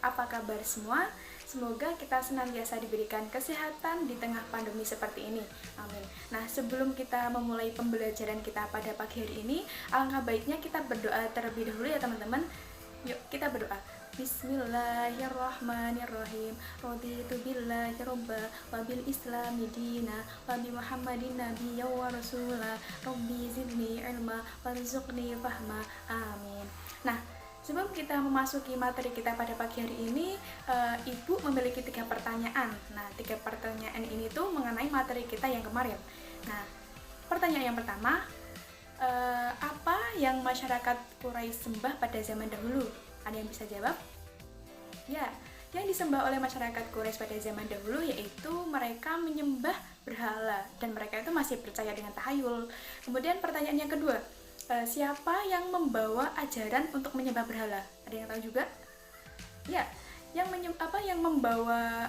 Apa kabar semua? Semoga kita senantiasa diberikan kesehatan di tengah pandemi seperti ini. Amin. Nah, sebelum kita memulai pembelajaran kita pada pagi hari ini, alangkah baiknya kita berdoa terlebih dahulu ya teman-teman. Yuk, kita berdoa. Bismillahirrahmanirrahim. Raditu billahi robba wa bil islami dina wa bi muhammadin nabiyya wa rasula. Rabbi zidni ilma warzuqni fahma. Amin. Nah, sebelum kita memasuki materi kita pada pagi hari ini, Ibu memiliki 3 pertanyaan. Nah, 3 pertanyaan ini tuh mengenai materi kita yang kemarin. Nah, pertanyaan yang pertama, apa yang masyarakat Quraisy sembah pada zaman dahulu? Ada yang bisa jawab? Ya, yang disembah oleh masyarakat Quraisy pada zaman dahulu yaitu mereka menyembah berhala dan mereka itu masih percaya dengan tahayul. Kemudian pertanyaan yang kedua, siapa yang membawa ajaran untuk menyembah berhala? Ada yang tahu juga? Ya, yang membawa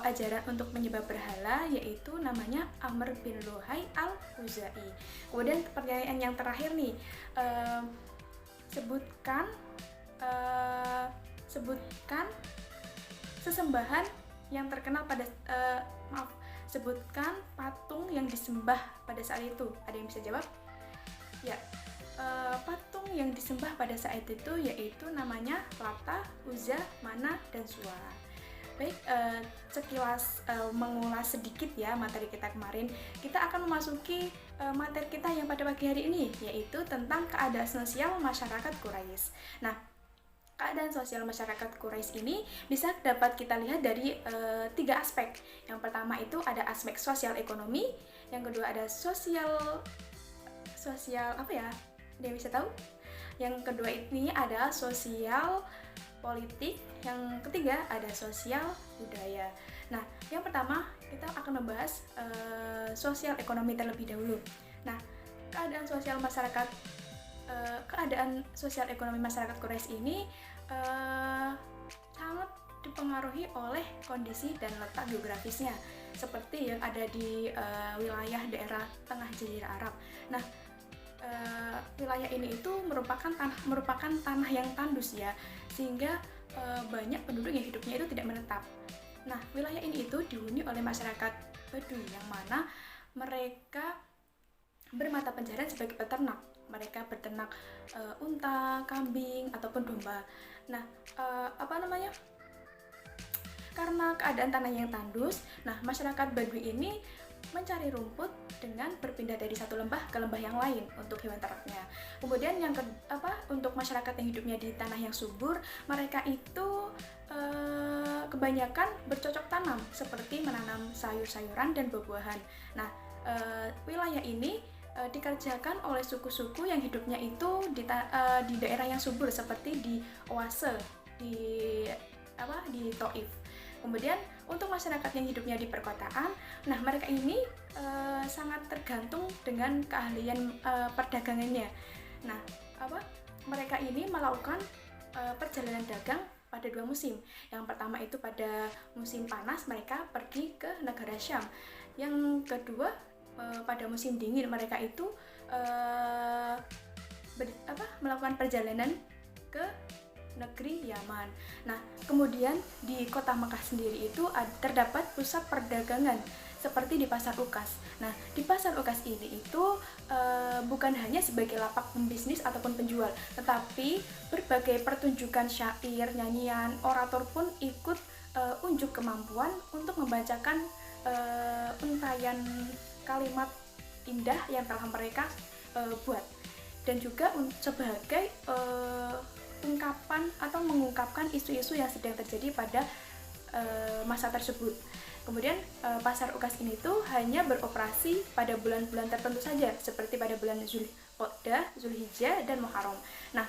ajaran untuk menyembah berhala yaitu namanya Amr bin Luhai al-Khuzai. Kemudian pertanyaan yang terakhir nih, sebutkan sesembahan yang terkenal pada sebutkan patung yang disembah pada saat itu. Ada yang bisa jawab? Ya, patung yang disembah pada saat itu yaitu namanya Lata, Uzza, Mana, dan Suwa. Baik, sekilas mengulas sedikit ya materi kita kemarin, kita akan memasuki materi kita yang pada pagi hari ini, yaitu tentang keadaan sosial masyarakat Quraisy. Nah, keadaan sosial masyarakat Quraisy ini bisa dapat kita lihat dari 3 aspek. Yang pertama itu ada aspek sosial ekonomi, yang kedua ada sosial apa ya? Dia bisa tahu? Yang kedua ini ada sosial politik, yang ketiga ada sosial budaya. Nah, yang pertama kita akan membahas sosial ekonomi terlebih dahulu. Nah, keadaan sosial ekonomi masyarakat Quraisy ini sangat dipengaruhi oleh kondisi dan letak geografisnya, seperti yang ada di wilayah daerah tengah Jazirah Arab. Nah, wilayah ini itu merupakan tanah yang tandus ya, sehingga banyak penduduk yang hidupnya itu tidak menetap. Nah, wilayah ini itu dihuni oleh masyarakat Baduy yang mana mereka bermata pencaharian sebagai peternak. Mereka berternak unta, kambing, ataupun domba. Nah, karena keadaan tanah yang tandus, nah masyarakat Baduy ini mencari rumput dengan berpindah dari satu lembah ke lembah yang lain untuk hewan ternaknya. Kemudian untuk masyarakat yang hidupnya di tanah yang subur, mereka itu kebanyakan bercocok tanam seperti menanam sayur-sayuran dan buah-buahan. Nah, wilayah ini dikerjakan oleh suku-suku yang hidupnya itu di daerah yang subur seperti di Oase, di Taif. Kemudian untuk masyarakat yang hidupnya di perkotaan, nah mereka ini sangat tergantung dengan keahlian perdagangannya. Nah, mereka ini melakukan perjalanan dagang pada 2 musim. Yang pertama itu pada musim panas mereka pergi ke negara Syam. Yang kedua pada musim dingin mereka itu melakukan perjalanan ke negeri Yaman. Nah, kemudian di kota Mekah sendiri itu terdapat pusat perdagangan seperti di Pasar Ukas. Nah, di Pasar Ukas ini itu bukan hanya sebagai lapak pembisnis ataupun penjual, tetapi berbagai pertunjukan syair, nyanyian, orator pun ikut unjuk kemampuan untuk membacakan untayan kalimat indah yang telah mereka buat, dan juga sebagai ungkapan atau mengungkapkan isu-isu yang sedang terjadi pada masa tersebut. Kemudian Pasar Ukas ini tuh hanya beroperasi pada bulan-bulan tertentu saja, seperti pada bulan Zulqa'dah, Zulhijjah, dan Muharram. Nah,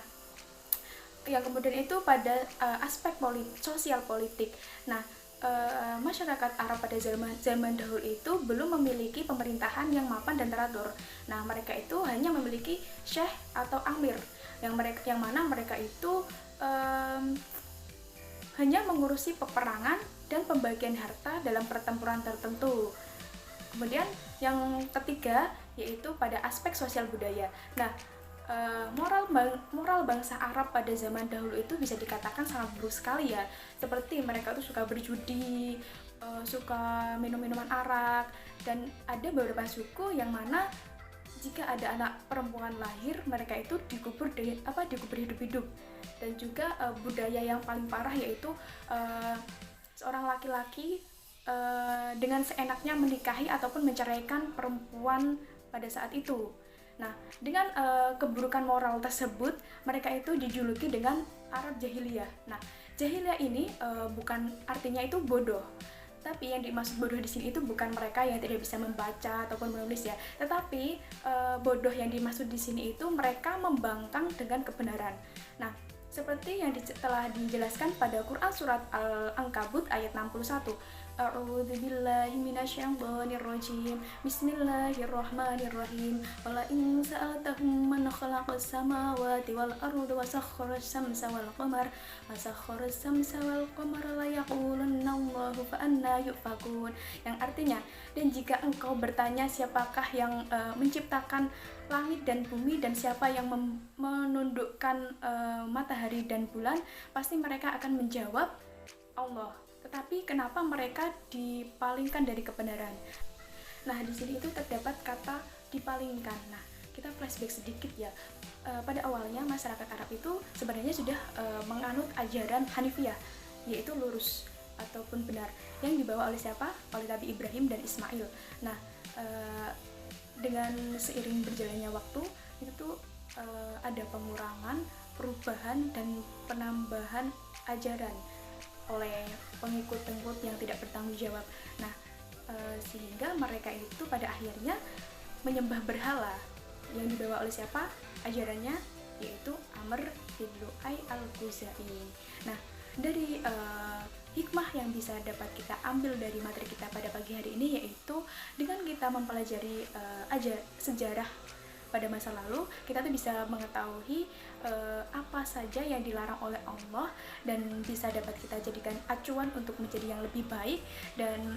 yang kemudian itu pada aspek sosial politik. Nah, masyarakat Arab pada zaman dahulu itu belum memiliki pemerintahan yang mapan dan teratur. Nah, mereka itu hanya memiliki syekh atau amir yang mana mereka itu hanya mengurusi peperangan dan pembagian harta dalam pertempuran tertentu. Kemudian yang ketiga yaitu pada aspek sosial budaya. Nah, moral bangsa Arab pada zaman dahulu itu bisa dikatakan sangat buruk sekali ya. Seperti mereka tuh suka berjudi, suka minum-minuman arak, dan ada beberapa suku yang mana jika ada anak perempuan lahir, mereka itu dikubur hidup-hidup. Dan juga budaya yang paling parah yaitu seorang laki-laki dengan seenaknya menikahi ataupun menceraikan perempuan pada saat itu. Nah, dengan keburukan moral tersebut, mereka itu dijuluki dengan Arab jahiliyah. Nah, jahiliyah ini bukan artinya itu bodoh. Tapi yang dimaksud bodoh di sini itu bukan mereka yang tidak bisa membaca ataupun menulis ya, tetapi bodoh yang dimaksud di sini itu mereka membangkang dengan kebenaran. Nah, seperti yang telah dijelaskan pada Quran surat Al-Ankabut ayat 61. A'udzubillahi minasyaitonirrajim. Bismillahirrahmanirrahim. Wala in sa'altahum man khalaqas samawati wal arda wa sakhkharas samsa wal qamar la yaqulunna Allahu fa anna yufakun. Yang artinya, dan jika engkau bertanya siapakah yang menciptakan langit dan bumi dan siapa yang menundukkan matahari dan bulan, pasti mereka akan menjawab Allah. Tetapi kenapa mereka dipalingkan dari kebenaran? Nah, di sini itu terdapat kata dipalingkan. Nah, kita flashback sedikit ya. Pada awalnya masyarakat Arab itu sebenarnya sudah menganut ajaran Hanifiyah, yaitu lurus ataupun benar, yang dibawa oleh siapa? Oleh Nabi Ibrahim dan Ismail. Nah, dengan seiring berjalannya waktu itu tuh ada pengurangan, perubahan dan penambahan ajaran oleh pengikut-pengikut yang tidak bertanggung jawab. Nah, sehingga mereka itu pada akhirnya menyembah berhala yang dibawa oleh siapa? Ajarannya yaitu Amr bin Lu'ay al-Khuzai. Nah, dari hikmah yang bisa dapat kita ambil dari materi kita pada pagi hari ini yaitu dengan kita mempelajari sejarah pada masa lalu, kita tuh bisa mengetahui apa saja yang dilarang oleh Allah dan bisa dapat kita jadikan acuan untuk menjadi yang lebih baik dan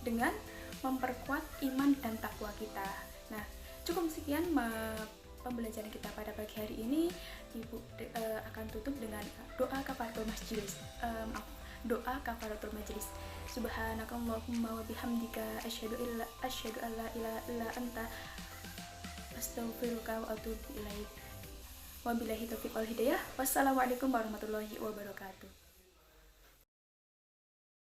dengan memperkuat iman dan takwa kita. Nah, cukup sekian pembelajaran kita pada pagi hari ini. Ibu akan tutup dengan doa kafaratul majelis. Doa kafaratul majelis. Subhanakallahumma wa bihamdika asyhadu an la ilaha illa anta astaghfiruka wa atubu ilaik. Wabillahi taufiq wal hidayah. Wassalamualaikum warahmatullahi wabarakatuh.